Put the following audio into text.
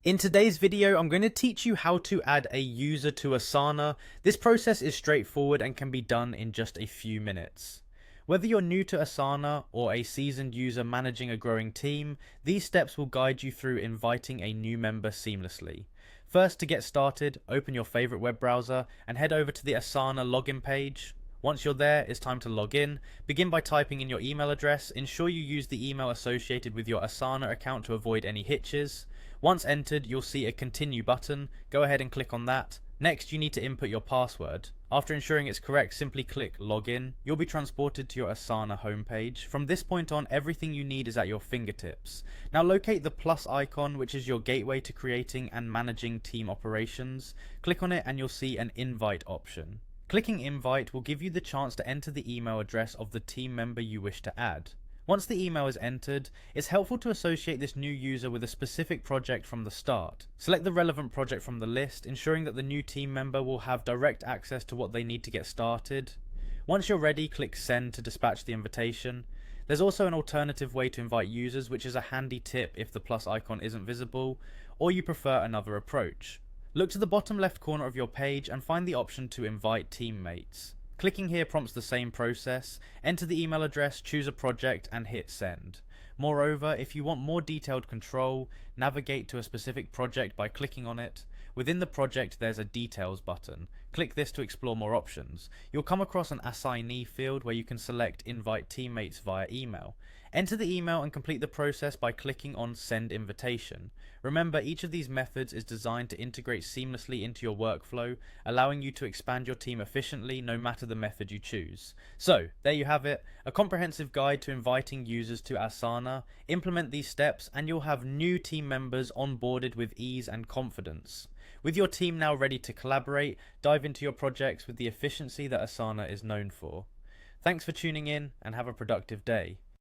In today's video, I'm going to teach you how to add a user to Asana. This process is straightforward and can be done in just a few minutes. Whether you're new to Asana or a seasoned user managing a growing team, these steps will guide you through inviting a new member seamlessly. First, to get started, open your favorite web browser and head over to the Asana login page. Once you're there, it's time to log in. Begin by typing in your email address. Ensure you use the email associated with your Asana account to avoid any hitches. Once entered, you'll see a continue button. Go ahead and click on that. Next, you need to input your password. After ensuring it's correct, simply click login. You'll be transported to your Asana homepage. From this point on, everything you need is at your fingertips. Now locate the plus icon, which is your gateway to creating and managing team operations. Click on it and you'll see an invite option. Clicking invite will give you the chance to enter the email address of the team member you wish to add. Once the email is entered, it's helpful to associate this new user with a specific project from the start. Select the relevant project from the list, ensuring that the new team member will have direct access to what they need to get started. Once you're ready, click send to dispatch the invitation. There's also an alternative way to invite users, which is a handy tip if the plus icon isn't visible, or you prefer another approach. Look to the bottom left corner of your page and find the option to invite teammates. Clicking here prompts the same process. Enter the email address, choose a project and hit send. Moreover, if you want more detailed control, navigate to a specific project by clicking on it. Within the project there's a details button. Click this to explore more options. You'll come across an assignee field where you can select invite teammates via email. Enter the email and complete the process by clicking on send invitation. Remember, each of these methods is designed to integrate seamlessly into your workflow, allowing you to expand your team efficiently no matter the method you choose. So, there you have it, a comprehensive guide to inviting users to Asana. Implement these steps and you'll have new team members onboarded with ease and confidence. With your team now ready to collaborate, dive into your projects with the efficiency that Asana is known for. Thanks for tuning in and have a productive day.